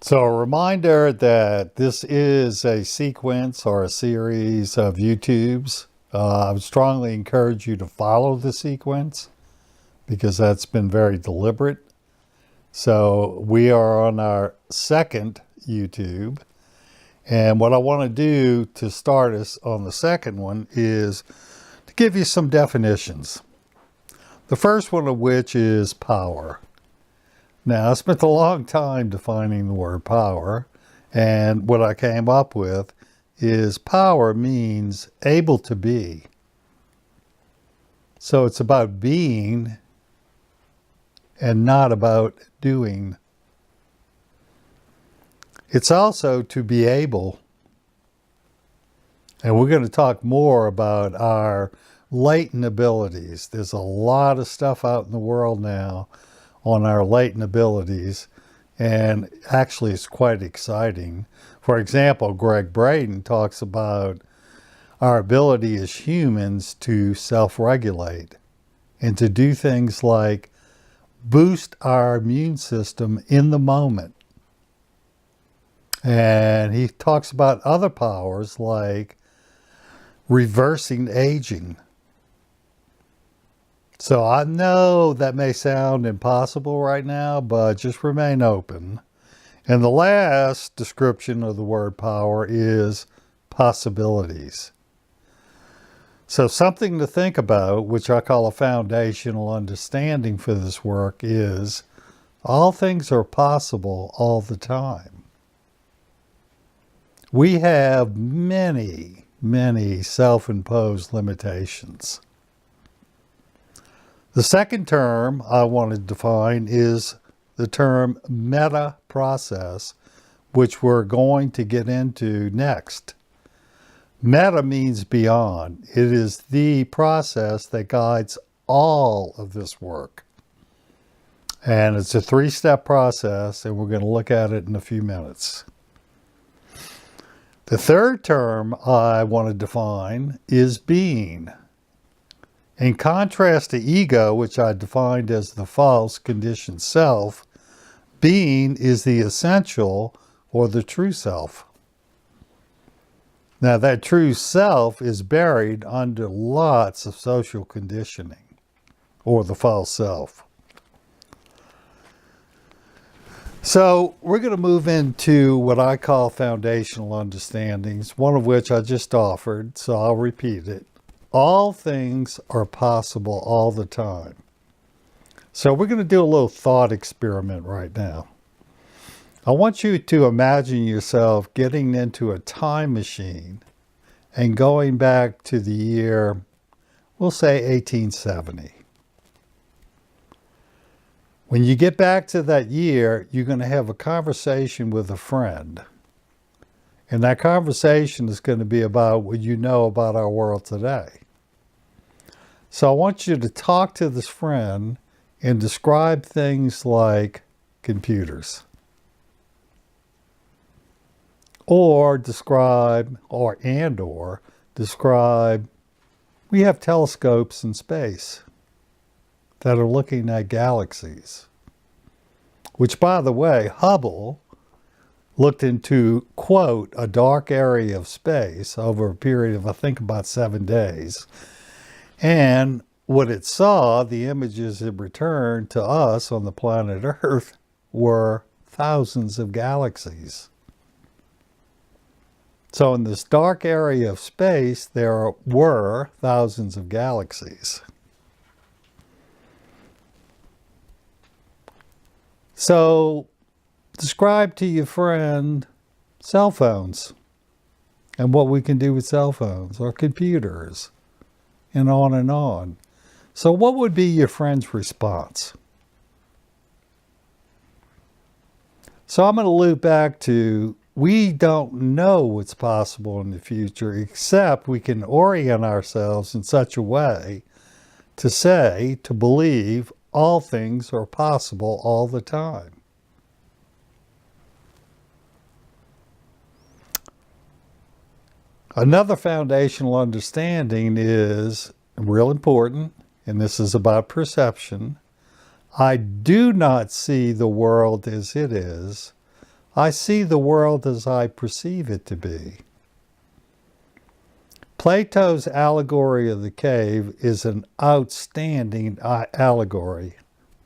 So, a reminder that this is a sequence or a series of YouTubes. I would strongly encourage you to follow the sequence because that's been very deliberate. So, we are on our second YouTube. And what I want to do to start us on the second one is to give you some definitions. The first one of which is power. Now, I spent a long time defining the word power, and what I came up with is power means able to be. So it's about being and not about doing. It's also to be able, and we're going to talk more about our latent abilities. There's a lot of stuff out in the world now on our latent abilities, and actually it's quite exciting. For example, Greg Braden talks about our ability as humans to self-regulate and to do things like boost our immune system in the moment. And he talks about other powers like reversing aging. So I know that may sound impossible right now, but just remain open. And the last description of the word power is possibilities. So something to think about, which I call a foundational understanding for this work, is all things are possible all the time. We have many, many self-imposed limitations. The second term I want to define is the term meta process, which we're going to get into next. Meta means beyond. It is the process that guides all of this work. And it's a three-step process, and we're going to look at it in a few minutes. The third term I want to define is being. In contrast to ego, which I defined as the false conditioned self, being is the essential or the true self. Now, that true self is buried under lots of social conditioning, or the false self. So we're going to move into what I call foundational understandings, one of which I just offered, so I'll repeat it. All things are possible all the time. So we're going to do a little thought experiment right now. I want you to imagine yourself getting into a time machine and going back to the year, we'll say 1870. When you get back to that year, you're going to have a conversation with a friend. And that conversation is going to be about what you know about our world today. So I want you to talk to this friend and describe things like computers. Or describe, we have telescopes in space that are looking at galaxies. Which, by the way, Hubble looked into, quote, a dark area of space over a period of, I think, about 7 days. And what it saw, the images it returned to us on the planet Earth, were thousands of galaxies. So in this dark area of space, there were thousands of galaxies. So describe to your friend cell phones and what we can do with cell phones or computers and on and on. So what would be your friend's response? So I'm going to loop back to, we don't know what's possible in the future, except we can orient ourselves in such a way to say, to believe all things are possible all the time. Another foundational understanding is real important, and this is about perception. I do not see the world as it is. I see the world as I perceive it to be. Plato's allegory of the cave is an outstanding allegory.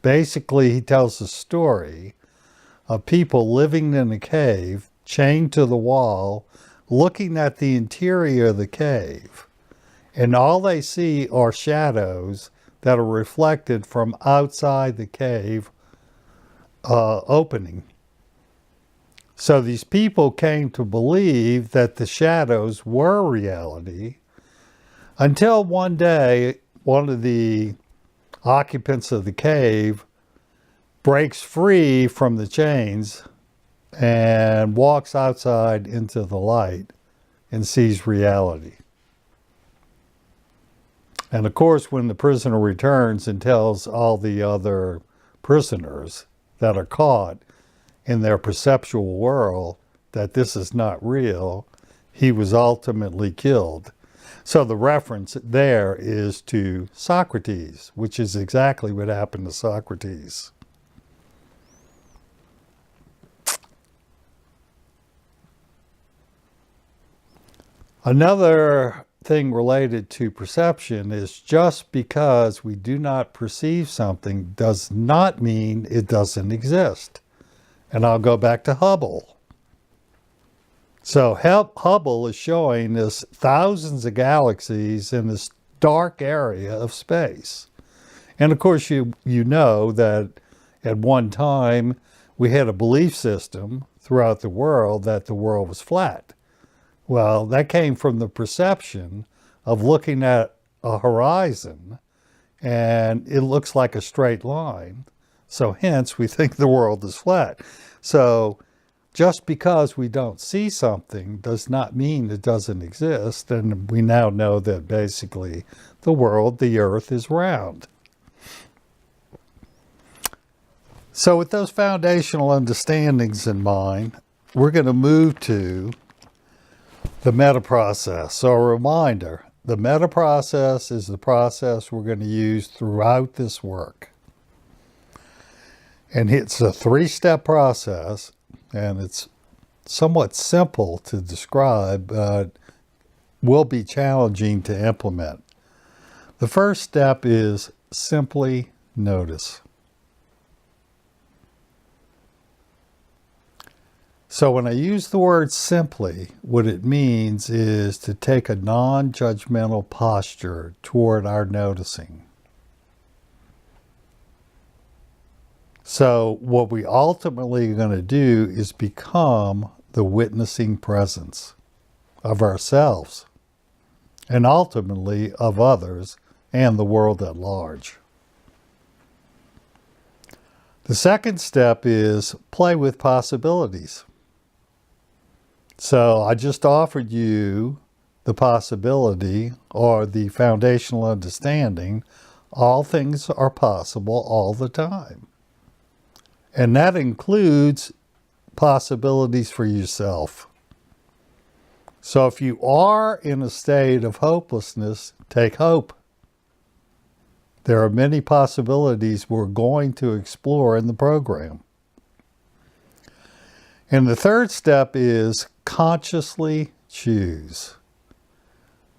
Basically, he tells a story of people living in a cave, chained to the wall, looking at the interior of the cave. And all they see are shadows that are reflected from outside the cave opening. So these people came to believe that the shadows were reality until one day, one of the occupants of the cave breaks free from the chains and walks outside into the light and sees reality. And of course, when the prisoner returns and tells all the other prisoners that are caught in their perceptual world that this is not real, he was ultimately killed. So the reference there is to Socrates, which is exactly what happened to Socrates. Another thing related to perception is just because we do not perceive something does not mean it doesn't exist. And I'll go back to Hubble. So Hubble is showing us thousands of galaxies in this dark area of space. And of course, you know that at one time we had a belief system throughout the world that the world was flat. Well, that came from the perception of looking at a horizon and it looks like a straight line. So hence we think the world is flat. So just because we don't see something does not mean it doesn't exist. And we now know that basically the world, the earth, is round. So with those foundational understandings in mind, we're going to move to the meta process. So a reminder, the meta process is the process we're going to use throughout this work. And it's a 3-step process, and it's somewhat simple to describe, but will be challenging to implement. The first step is simply notice. So when I use the word simply, what it means is to take a non-judgmental posture toward our noticing. So what we ultimately are going to do is become the witnessing presence of ourselves and ultimately of others and the world at large. The second step is play with possibilities. So I just offered you the possibility or the foundational understanding, all things are possible all the time. And that includes possibilities for yourself. So if you are in a state of hopelessness, take hope. There are many possibilities we're going to explore in the program. And the third step is consciously choose.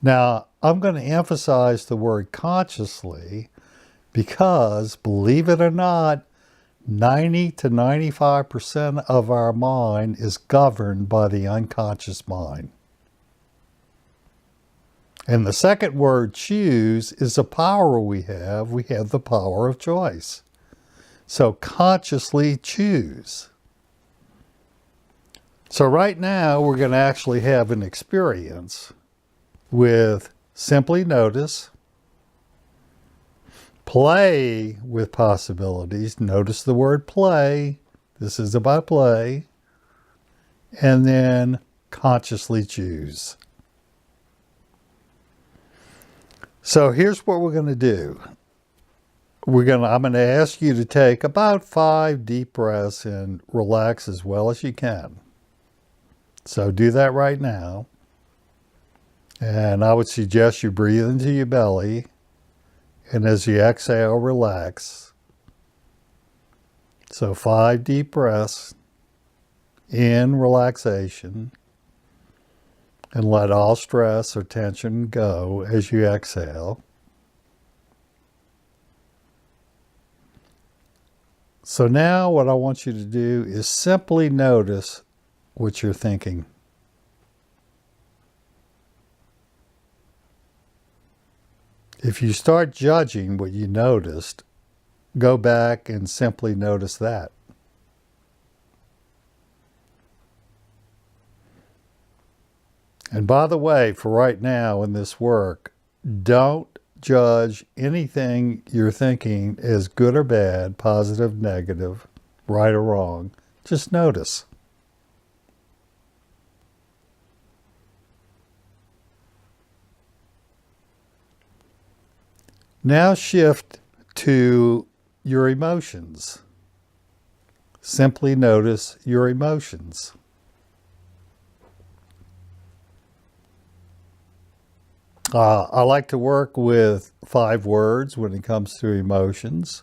Now, I'm going to emphasize the word consciously because, believe it or not, 90 to 95% of our mind is governed by the unconscious mind. And the second word, choose, is a power we have. We have the power of choice. So consciously choose. So right now, we're going to actually have an experience with simply notice, play with possibilities. Notice the word play. This is about play. And then consciously choose. So here's what we're going to do. I'm going to ask you to take about 5 deep breaths and relax as well as you can. So do that right now. And I would suggest you breathe into your belly. And as you exhale, relax. So 5 deep breaths in relaxation, and let all stress or tension go as you exhale. So now what I want you to do is simply notice what you're thinking. If you start judging what you noticed, go back and simply notice that. And by the way, for right now in this work, don't judge anything you're thinking as good or bad, positive, negative, right or wrong. Just notice. Now shift to your emotions. Simply notice your emotions. I like to work with 5 words when it comes to emotions: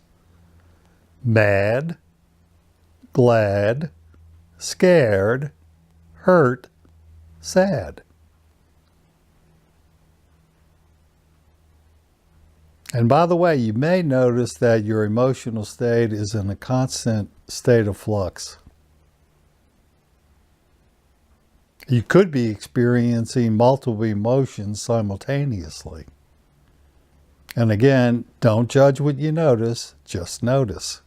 mad, glad, scared, hurt, sad. And by the way, you may notice that your emotional state is in a constant state of flux. You could be experiencing multiple emotions simultaneously. And again, don't judge what you notice, just notice.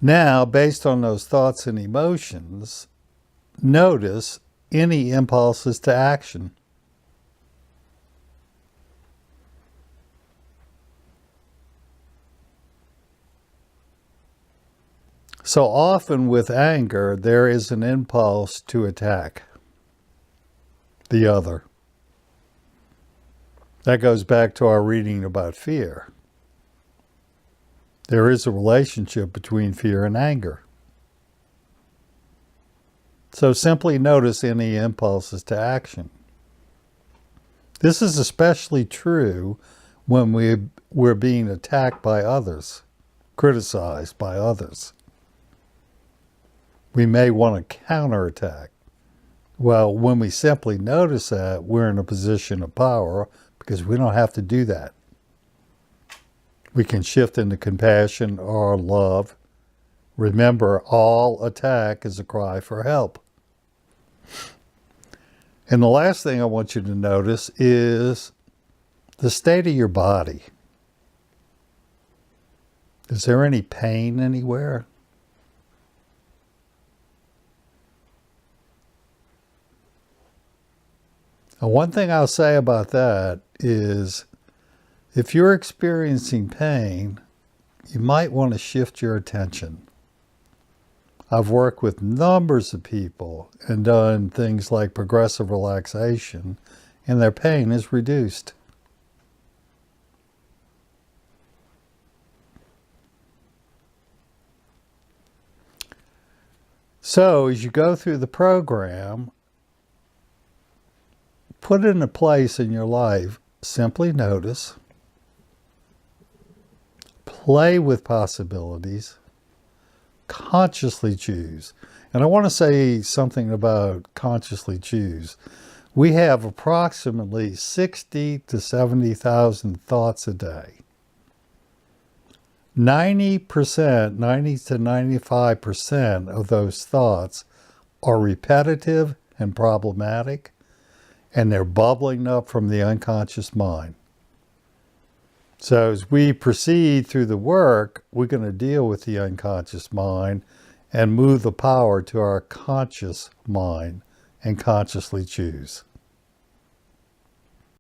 Now, based on those thoughts and emotions, notice any impulses to action. So often with anger, there is an impulse to attack the other. That goes back to our reading about fear. There is a relationship between fear and anger. So simply notice any impulses to action. This is especially true when we're being attacked by others, criticized by others. We may want to counterattack. Well, when we simply notice that, we're in a position of power because we don't have to do that. We can shift into compassion or love. Remember, all attack is a cry for help. And the last thing I want you to notice is the state of your body. Is there any pain anywhere? And one thing I'll say about that is if you're experiencing pain, you might want to shift your attention. I've worked with numbers of people and done things like progressive relaxation, and their pain is reduced. So as you go through the program, put in a place in your life, simply notice, play with possibilities, consciously choose. And I want to say something about consciously choose. We have approximately 60 to 70,000 thoughts a day. 90%, 90 to 95% of those thoughts are repetitive and problematic, and they're bubbling up from the unconscious mind. So as we proceed through the work, we're going to deal with the unconscious mind and move the power to our conscious mind and consciously choose.